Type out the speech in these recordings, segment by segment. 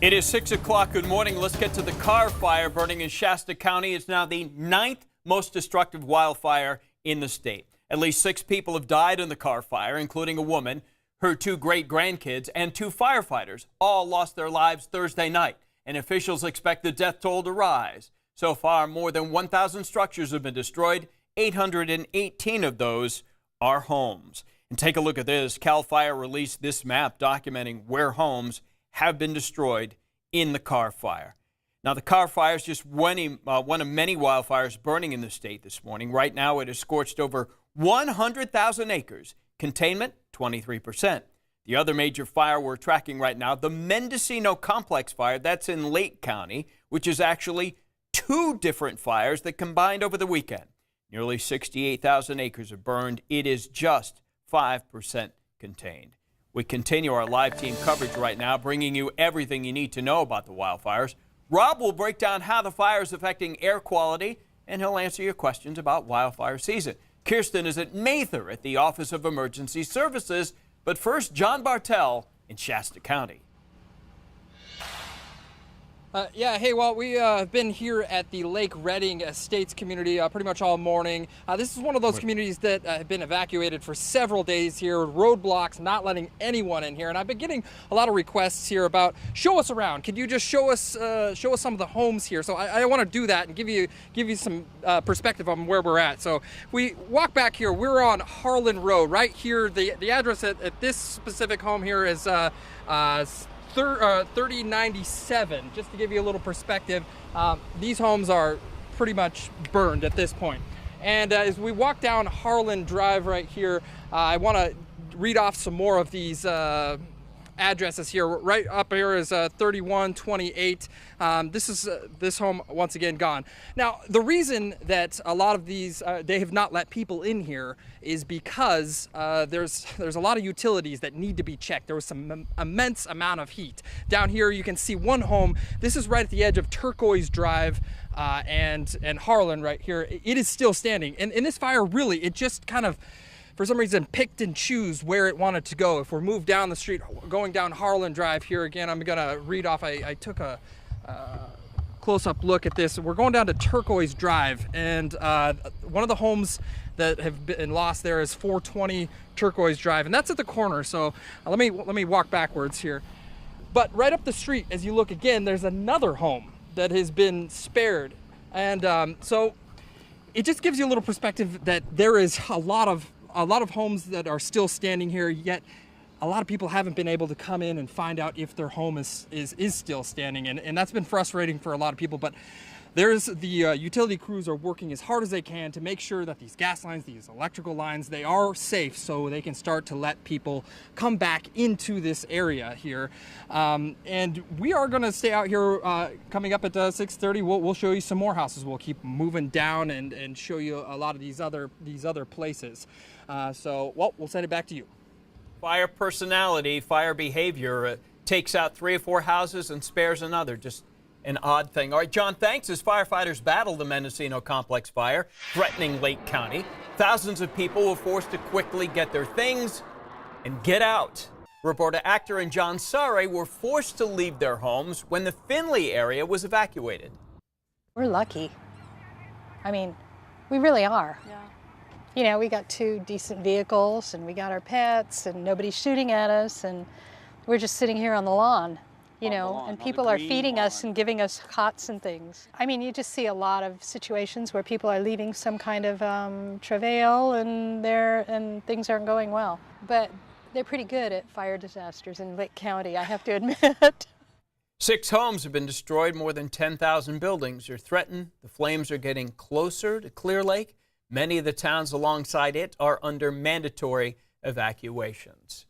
It is 6 o'clock. Good morning. Let's get to the Carr Fire burning in Shasta County. It's now the 9th most destructive wildfire in the state. At least 6 people have died in the Carr Fire, including a woman, her 2 great-grandkids, and 2 firefighters. All lost their lives Thursday night, and officials expect the death toll to rise. So far, more than 1,000 structures have been destroyed. 818 of those are homes. And take a look at this. CAL FIRE released this map documenting where homes have been destroyed in the Carr Fire. Now, the Carr Fire is just one of many wildfires burning in the state this morning. Right now, it has scorched over 100,000 acres. Containment, 23%. The other major fire we're tracking right now, the Mendocino Complex Fire, that's in Lake County, which is actually 2 different fires that combined over the weekend. Nearly 68,000 acres are burned. It is just 5% contained. We continue our live team coverage right now, bringing you everything you need to know about the wildfires. Rob will break down how the fire is affecting air quality, and he'll answer your questions about wildfire season. Kirsten is at Mather at the Office of Emergency Services. But first, John Bartell in Shasta County. Well, we have been here at the Lake Redding Estates community pretty much all morning. This is one of those communities that have been evacuated for several days here, roadblocks, not letting anyone in here. And I've been getting a lot of requests here about, show us around. Could you just show us some of the homes here? So I want to do that and give you some perspective on where we're at. So we walk back here. We're on Harlan Road right here. The address at this specific home here is 3097. Just to give you a little perspective, these homes are pretty much burned at this point. And as we walk down Harlan Drive right here, I want to read off some more of these addresses here. Right up here is 3128. This home once again gone. Now, the reason that a lot of these they have not let people in here is because there's a lot of utilities that need to be checked. There was some immense amount of heat. Down here you can see one home. This is right at the edge of Turquoise Drive and Harlan right here. It is still standing. And in this fire, really, it just kind of, for some reason, picked and choose where it wanted to go. If we're moved down the street, going down Harlan Drive here again, I'm gonna read off, I took a close-up look at this. We're going down to Turquoise Drive, and one of the homes that have been lost there is 420 Turquoise Drive, and that's at the corner. So let me walk backwards here. But right up the street, as you look again, there's another home that has been spared, and so it just gives you a little perspective that there is a lot of homes that are still standing here, yet a lot of people haven't been able to come in and find out if their home is still standing, and that's been frustrating for a lot of people. But there's the utility crews are working as hard as they can to make sure that these gas lines, these electrical lines, they are safe so they can start to let people come back into this area here. And we are going to stay out here coming up at 6:30. We'll show you some more houses. We'll keep moving down and show you a lot of these other places. We'll send it back to you. Fire personality, fire behavior takes out 3 or 4 houses and spares another. Just an odd thing. All right, John, thanks. As firefighters battle the Mendocino Complex Fire threatening Lake County, thousands of people were forced to quickly get their things and get out. Roberta Actor and John Surrey were forced to leave their homes when the Findlay area was evacuated. We're lucky. I mean, we really are. Yeah. You know, we got 2 decent vehicles, and we got our pets, and nobody's shooting at us, and we're just sitting here on the lawn, and people are feeding us and giving us cots and things. I mean, you just see a lot of situations where people are leaving some kind of travail, and things aren't going well. But they're pretty good at fire disasters in Lake County, I have to admit. 6 homes have been destroyed. More than 10,000 buildings are threatened. The flames are getting closer to Clear Lake. Many of the towns alongside it are under mandatory evacuations.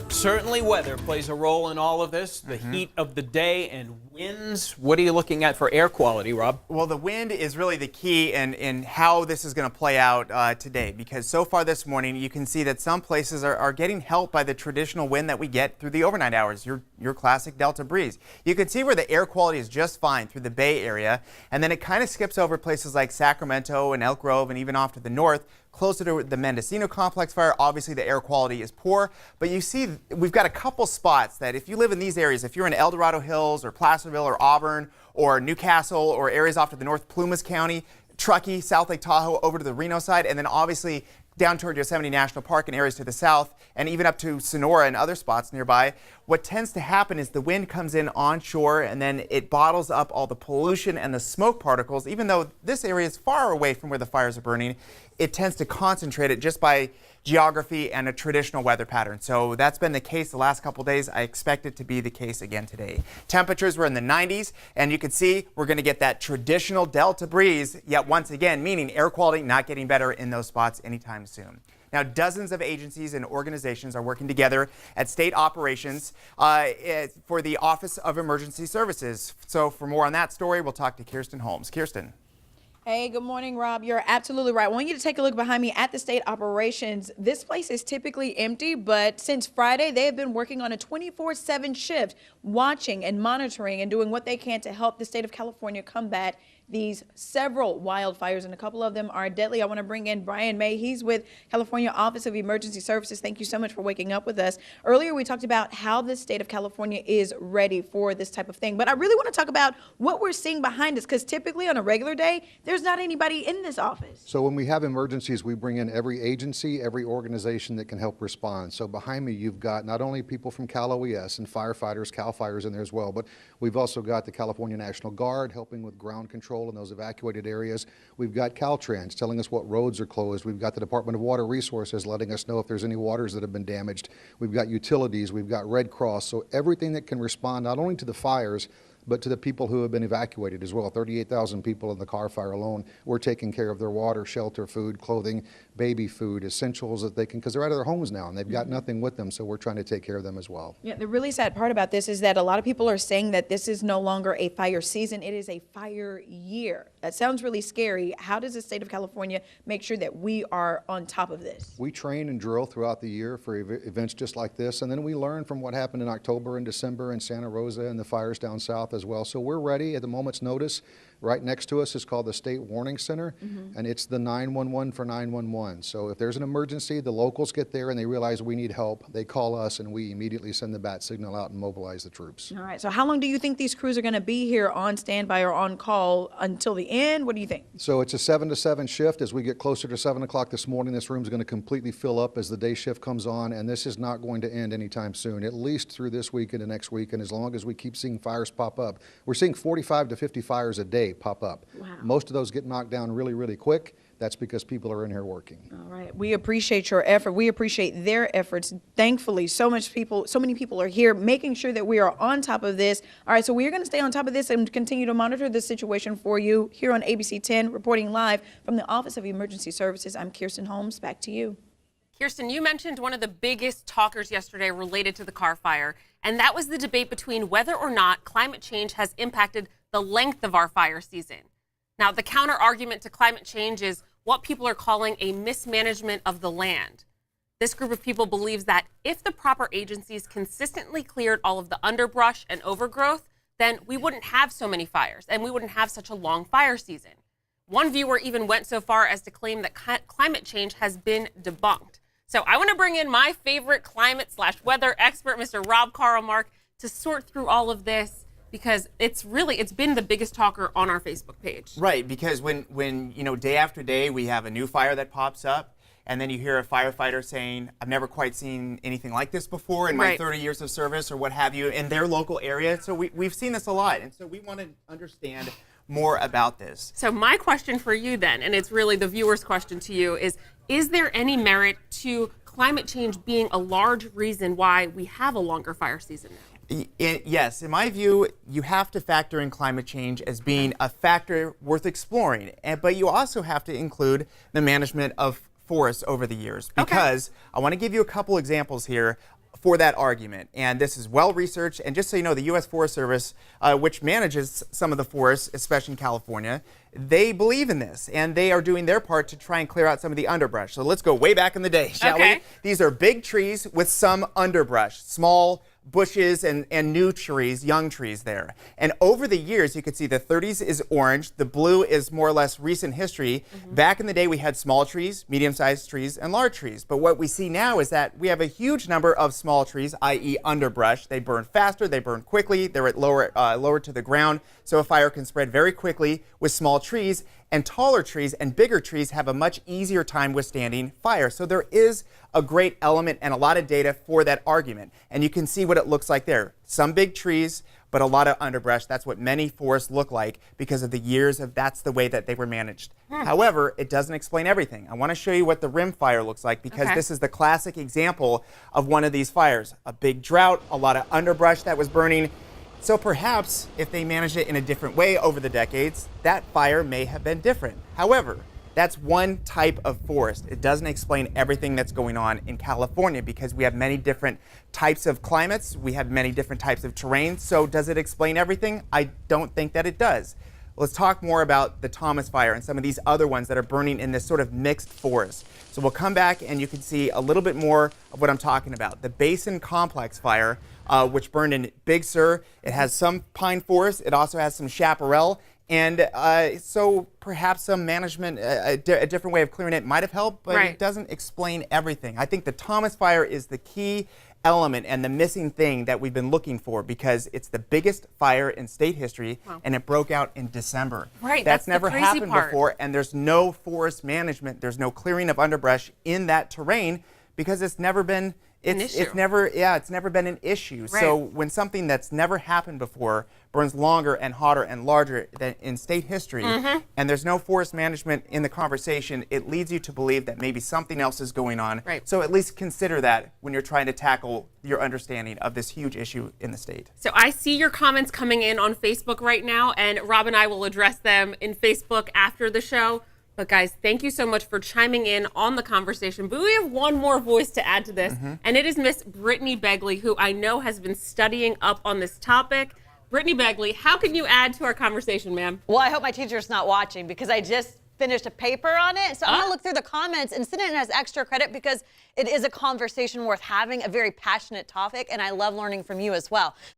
Certainly weather plays a role in all of this. The heat of the day and winds. What are you looking at for air quality, Rob? Well, the wind is really the key in how this is going to play out today, because so far this morning you can see that some places are getting helped by the traditional wind that we get through the overnight hours, your classic Delta breeze. You can see where the air quality is just fine through the Bay Area, and then it kind of skips over places like Sacramento and Elk Grove and even off to the north, closer to the Mendocino Complex fire. Obviously, the air quality is poor, but you see we've got a couple spots that if you live in these areas, if you're in El Dorado Hills or Placerville or Auburn or Newcastle or areas off to the north, Plumas County, Truckee, South Lake Tahoe, over to the Reno side, and then obviously down toward Yosemite National Park and areas to the south, and even up to Sonora and other spots nearby, what tends to happen is the wind comes in onshore and then it bottles up all the pollution and the smoke particles. Even though this area is far away from where the fires are burning, it tends to concentrate it just by geography and a traditional weather pattern. So that's been the case the last couple days. I expect it to be the case again today. Temperatures were in the 90s, and you can see we're going to get that traditional delta breeze, yet once again, meaning air quality not getting better in those spots anytime soon. Now, dozens of agencies and organizations are working together at state operations for the Office of Emergency Services. So for more on that story, we'll talk to Kirsten Holmes. Kirsten. Hey, good morning, Rob. You're absolutely right. I want you to take a look behind me at the state operations. This place is typically empty, but since Friday, they have been working on a 24/7 shift, watching and monitoring and doing what they can to help the state of California combat these several wildfires, and a couple of them are deadly. I want to bring in Brian May. He's with California Office of Emergency Services. Thank you so much for waking up with us. Earlier, we talked about how the state of California is ready for this type of thing, but I really want to talk about what we're seeing behind us, because typically on a regular day, there's not anybody in this office. So when we have emergencies, we bring in every agency, every organization that can help respond. So behind me, you've got not only people from Cal OES and firefighters, Cal Fire's in there as well, but we've also got the California National Guard helping with ground control in those evacuated areas. We've got Caltrans telling us what roads are closed. We've got the Department of Water Resources letting us know if there's any waters that have been damaged. We've got utilities. We've got Red Cross. So everything that can respond not only to the fires, but to the people who have been evacuated as well. 38,000 people in the Carr Fire alone. We're taking care of their water, shelter, food, clothing, baby food, essentials that they can, because they're out of their homes now and they've got nothing with them, so we're trying to take care of them as well. Yeah, the really sad part about this is that a lot of people are saying that this is no longer a fire season, it is a fire year. That sounds really scary. How does the state of California make sure that we are on top of this? We train and drill throughout the year for events just like this, and then we learn from what happened in October and December in Santa Rosa and the fires down south as well. So we're ready at the moment's notice. Right next to us is called the State Warning Center, and it's the 911 for 911. So if there's an emergency, the locals get there and they realize we need help. They call us and we immediately send the bat signal out and mobilize the troops. All right, so how long do you think these crews are going to be here on standby or on call until the end? What do you think? So it's a 7 to 7 shift. As we get closer to 7 o'clock this morning, this room's going to completely fill up as the day shift comes on, and this is not going to end anytime soon, at least through this week and the next week. And as long as we keep seeing fires pop up, we're seeing 45 to 50 fires a day pop up. Wow. Most of those get knocked down really, really quick. That's because people are in here working. All right. We appreciate your effort. We appreciate their efforts. Thankfully, so many people are here making sure that we are on top of this. All right. So we are going to stay on top of this and continue to monitor the situation for you here on ABC 10, reporting live from the Office of Emergency Services. I'm Kirsten Holmes. Back to you. Kirsten, you mentioned one of the biggest talkers yesterday related to the Carr Fire, and that was the debate between whether or not climate change has impacted the length of our fire season. Now, the counter argument to climate change is what people are calling a mismanagement of the land. This group of people believes that if the proper agencies consistently cleared all of the underbrush and overgrowth, then we wouldn't have so many fires and we wouldn't have such a long fire season. One viewer even went so far as to claim that climate change has been debunked. So I want to bring in my favorite climate/weather expert, Mr. Rob Carr, to sort through all of this, because it's been the biggest talker on our Facebook page. Right, because when day after day we have a new fire that pops up, and then you hear a firefighter saying, I've never quite seen anything like this before in my 30 years of service or what have you in their local area. So we've seen this a lot, and so we want to understand more about this. So my question for you then, and it's really the viewer's question to you, is there any merit to climate change being a large reason why we have a longer fire season now? Yes, in my view, you have to factor in climate change as being a factor worth exploring, but you also have to include the management of forests over the years, because I want to give you a couple examples here for that argument, and this is well researched. And just so you know, the U.S. Forest Service, which manages some of the forests, especially in California, they believe in this, and they are doing their part to try and clear out some of the underbrush. So let's go way back in the day, shall we? These are big trees with some underbrush, small bushes and new trees, young trees there. And over the years, you can see the 30s is orange, the blue is more or less recent history. Back in the day, we had small trees, medium-sized trees, and large trees. But what we see now is that we have a huge number of small trees, i.e. underbrush. They burn faster, they burn quickly, they're at lower to the ground, so a fire can spread very quickly with small trees. And taller trees and bigger trees have a much easier time withstanding fire. So there is a great element and a lot of data for that argument. And you can see what it looks like there. Some big trees, but a lot of underbrush. That's what many forests look like because of the years of that's the way that they were managed. However, it doesn't explain everything. I want to show you what the rim fire looks like because this is the classic example of one of these fires. A big drought, a lot of underbrush that was burning. So perhaps if they managed it in a different way over the decades, that fire may have been different. However, that's one type of forest. It doesn't explain everything that's going on in California because we have many different types of climates. We have many different types of terrain. So does it explain everything? I don't think that it does. Let's talk more about the Thomas Fire and some of these other ones that are burning in this sort of mixed forest. So we'll come back and you can see a little bit more of what I'm talking about. The Basin Complex Fire, which burned in Big Sur. It has some pine forest. It also has some chaparral. And so perhaps some management, a different way of clearing it might have helped, but it doesn't explain everything. I think the Thomas Fire is the key element and the missing thing that we've been looking for because it's the biggest fire in state history and it broke out in December. That's never happened before, and there's no forest management, there's no clearing of underbrush in that terrain because it's never been it's never been an issue. So when something that's never happened before burns longer and hotter and larger than in state history, and there's no forest management in the conversation, it leads you to believe that maybe something else is going on. So at least consider that when you're trying to tackle your understanding of this huge issue in the state. So I see your comments coming in on Facebook right now, and Rob and I will address them in Facebook after the show. But guys, thank you so much for chiming in on the conversation. But we have one more voice to add to this, and it is Miss Brittany Begley, who I know has been studying up on this topic. Brittany Begley, how can you add to our conversation, ma'am? Well, I hope my teacher's not watching because I just finished a paper on it. So I'm going to look through the comments and send it in as extra credit because it is a conversation worth having, a very passionate topic, and I love learning from you as well.